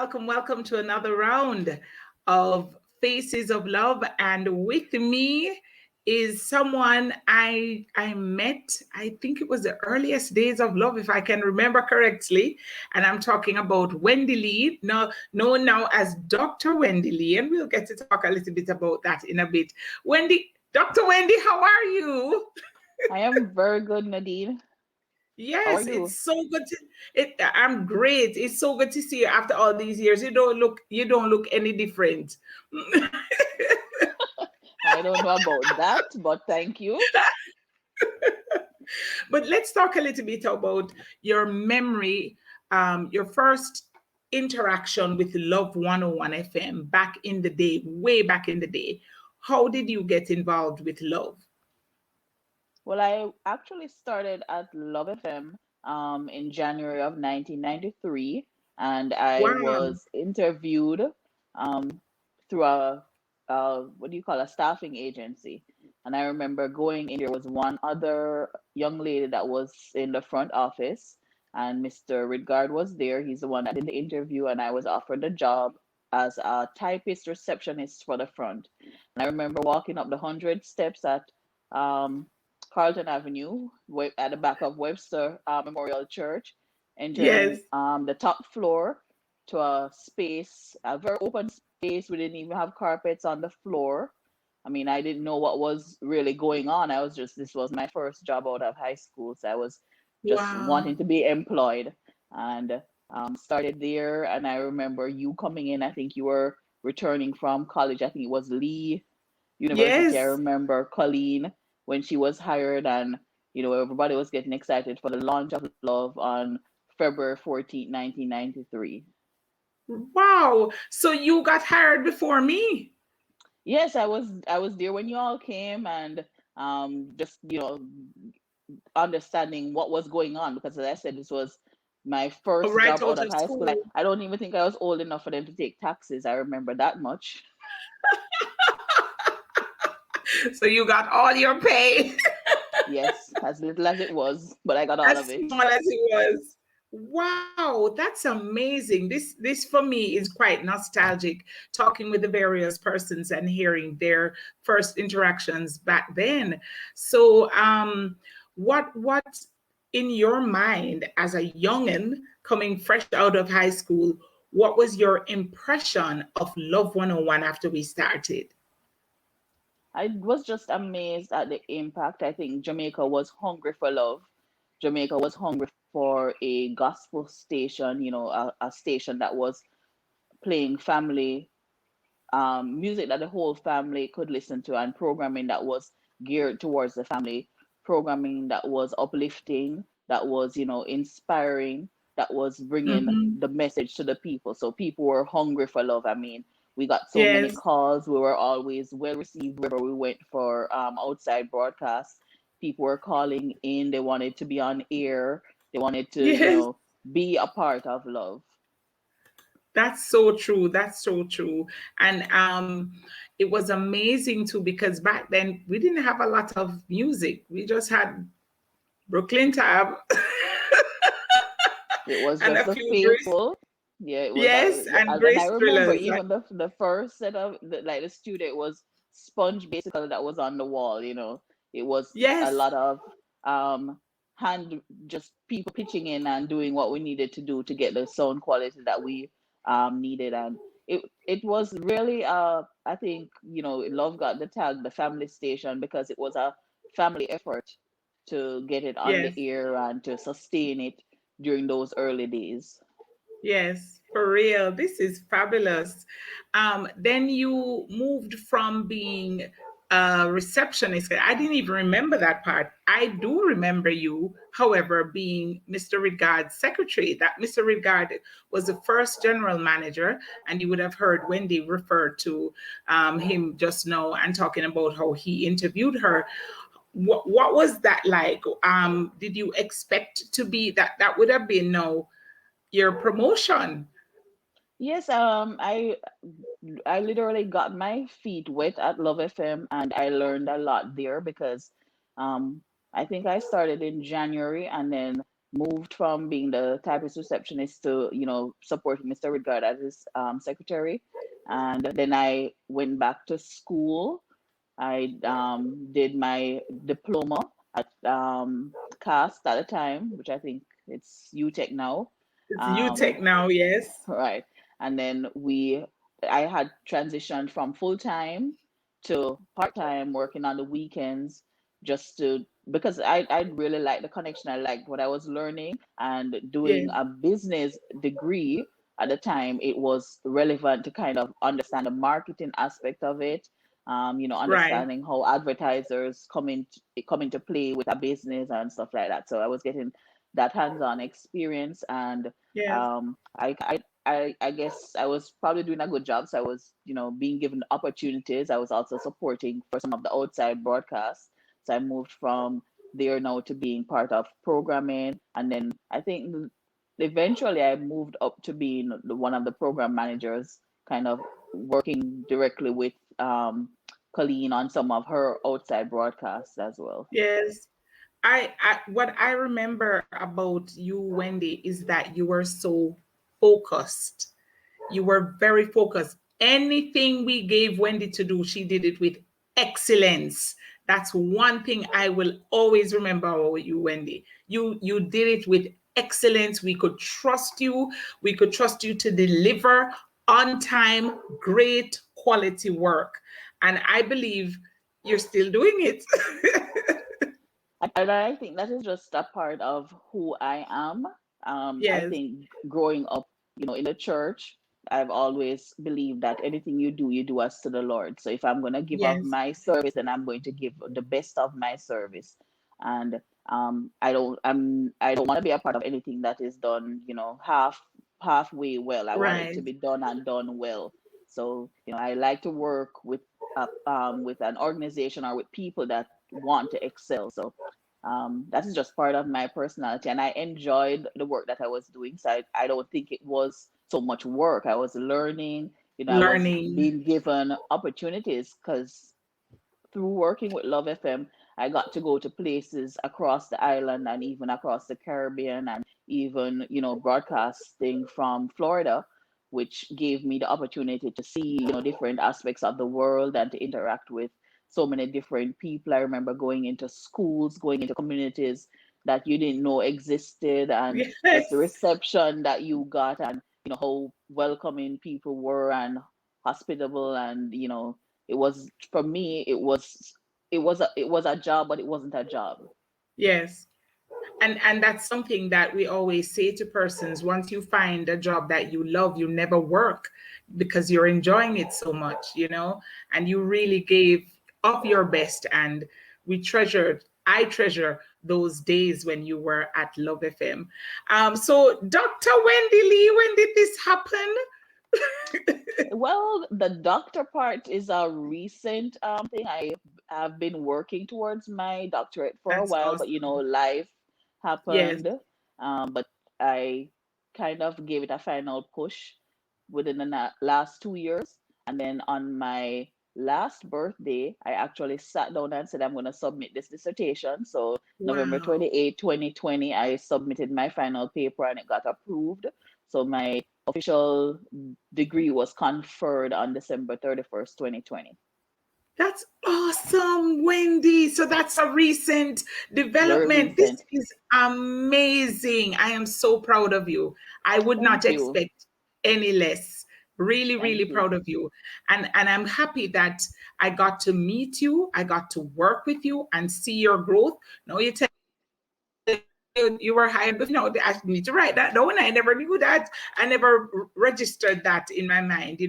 welcome to another round of Faces of Love. And with me is someone I met, I think it was the earliest days of love, if I can remember correctly. And I'm talking about Wendy Lee, now known now as Dr. Wendy Lee, and we'll get to talk a little bit about that in a bit. Dr. Wendy, how are you? I am very good, Nadine. How are Yes, it's you? so good to I'm great. It's so good to see you after all these years. You don't look any different. I don't know about that, but thank you. But let's talk a little bit about your memory, your first interaction with Love 101 FM back in the day, way back in the day. How did you get involved with Love? Well, I actually started at Love FM in January of 1993, and I Wow. was interviewed um, through what do you call a staffing agency. And I remember going in, there was one other young lady that was in the front office, and Mr. Ridgard was there. He's the one that did the interview, and I was offered the job as a typist receptionist for the front. And I remember walking up the 100 steps at um, Carlton Avenue, at the back of Webster Memorial Church, Yes. entering the top floor to a space, a very open space. We didn't even have carpets on the floor. I mean, I didn't know what was really going on. This was my first job out of high school. So I was just Wow. wanting to be employed and started there. And I remember you coming in. I think you were returning from college. I think it was Lee University. I Yes. remember Colleen when she was hired, and everybody was getting excited for the launch of Love on February 14th, 1993. Wow. So you got hired before me. Yes, I was there when you all came, and just understanding what was going on, because as I said, this was my first Right job out out of of high school. I, school. I don't even think I was old enough for them to take taxes. I remember that much. So you got all your pay. Yes, as little as it was, but I got all As of it. small as it was. Wow, that's amazing. This for me is quite nostalgic, talking with the various persons and hearing their first interactions back then. So what in your mind as a youngin coming fresh out of high school, what was your impression of Love 101 after we started? I was just amazed at the impact. I think Jamaica was hungry for love. Jamaica was hungry for a gospel station, a station that was playing family music that the whole family could listen to, and programming that was geared towards the family, programming that was uplifting, that was, inspiring, that was bringing Hmm. the message to the people. So people were hungry for love. I mean, we got so many Yes. calls. We were always well received wherever we went for outside broadcasts. People were calling in. They wanted to be on air. They wanted to, Yes. be a part of love. That's so true. That's so true. And it was amazing too because back then we didn't have a lot of music. We just had Brooklyn Tab It was and just a the few Grace, faithful. Yeah, it was. yes, and And I Grace remember Thrillers. even the first set of like the studio, it was sponge basically that was on the wall. It was a Yes, lot of um hand just people pitching in and doing what we needed to do to get the sound quality that we needed, and it was really I think Love got the tag the family station because it was a family effort to get it on the yes. air and to sustain it during those early days. Yes, for real. This is fabulous. Then you moved from being a receptionist. I didn't even remember that part. I do remember you, however, being Mr. Rigard's secretary. That Mr. Rigard was the first general manager, and you would have heard Wendy refer to him just now and talking about how he interviewed her. What was that like? Did you expect to be that? That would have been no your promotion. Yes, I literally got my feet wet at Love FM, and I learned a lot there because I think I started in January, and then moved from being the typist receptionist to, supporting Mr. Rigard as his secretary. And then I went back to school. I did my diploma at CAST at the time, which I think it's UTech now. It's Um, UTech now, yes. right. And then I had transitioned from full time to part time, working on the weekends, just to because I really liked the connection. I liked what I was learning, and doing Yes. a business degree at the time, it was relevant to kind of understand the marketing aspect of it. Right. Understanding how advertisers come into play with a business and stuff like that. So I was getting that hands-on experience, and Yes. um, I guess I was probably doing a good job. So I was, being given opportunities. I was also supporting for some of the outside broadcasts. So I moved from there now to being part of programming. And then I think eventually I moved up to being one of the program managers, kind of working directly with Colleen on some of her outside broadcasts as well. Yes. I what I remember about you, Wendy, is that you were so focused. You were very focused. Anything we gave Wendy to do, she did it with excellence. That's one thing I will always remember about you, Wendy. You did it with excellence. We could trust you. We could trust you to deliver on time, great quality work. And I believe you're still doing it. And I think that is just a part of who I am. I Yes, think growing up, in the church, I've always believed that anything you do as to the Lord. So if I'm going to give of yes, my service, then I'm going to give the best of my service. And I don't want to be a part of anything that is done, halfway well. I want it to right. be done and done well. So, I like to work with an organization or with people that want to excel. So that is just part of my personality, and I enjoyed the work that I was doing. So I don't think it was so much work. I was learning. I was Learning. being given opportunities because through working with Love FM, I got to go to places across the island and even across the Caribbean, and even, broadcasting from Florida, which gave me the opportunity to see, different aspects of the world and to interact with so many different people. I remember going into schools, going into communities that you didn't know existed, and just the Yes, reception that you got, and how welcoming people were and hospitable, and it was, for me, it was a job, but it wasn't a job. yes. And that's something that we always say to persons. Once you find a job that you love, you never work because you're enjoying it so much, and you really gave of your best. And I treasure those days when you were at Love FM. So Dr. Wendy Lee, when did this happen? Well, the doctor part is a recent thing. I have been working towards my doctorate for a That's while, but awesome. life Yes. happened. But I kind of gave it a final push within the last 2 years. And then on my last birthday, I actually sat down and said, I'm going to submit this dissertation. So November Wow. 28, 2020, I submitted my final paper and it got approved. So my official degree was conferred on December 31st, 2020. That's awesome, Wendy. So that's a recent Very development. This recent. is amazing. I am so proud of you. I would not Thank you. expect any less. Really, really Thank you. proud of you. And I'm happy that I got to meet you. I got to work with you and see your growth. No, you were hired before. No, I need to write that down. I never knew that. I never registered that in my mind.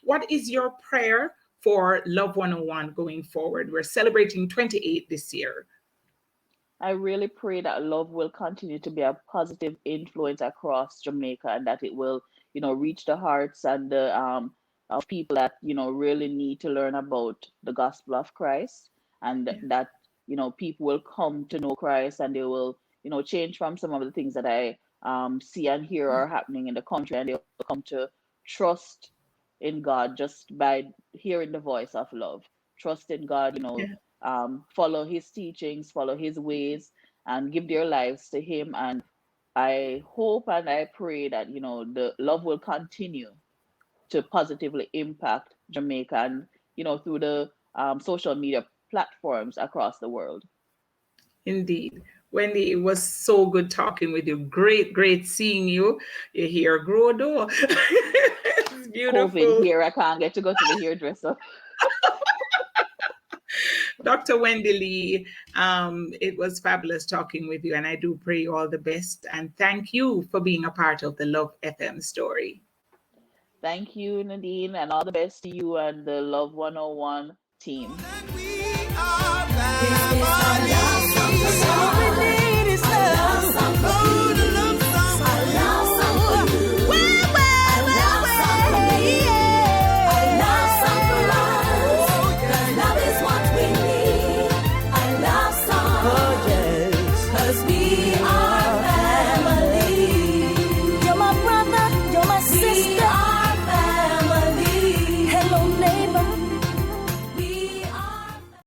What is your prayer for Love 101 going forward? We're celebrating 28 this year. I really pray that love will continue to be a positive influence across Jamaica, and that it will, reach the hearts and the of people that, really need to learn about the gospel of Christ, and Yeah. that, people will come to know Christ, and they will, change from some of the things that I see and hear are happening in the country, and they'll come to trust in God just by hearing the voice of love. Trust in God, follow his teachings, follow his ways, and give their lives to him, and I hope and I pray that, the love will continue to positively impact Jamaica and, through the social media platforms across the world. Indeed. Wendy, it was so good talking with you. Great, great seeing you. Your hair grow though. It's COVID beautiful. here, I can't get to go to the hairdresser. Dr. Wendy Lee, it was fabulous talking with you, and I do pray you all the best. And thank you for being a part of the Love FM story. Thank you, Nadine, and all the best to you and the Love 101 team. You're my brother, you're my sister.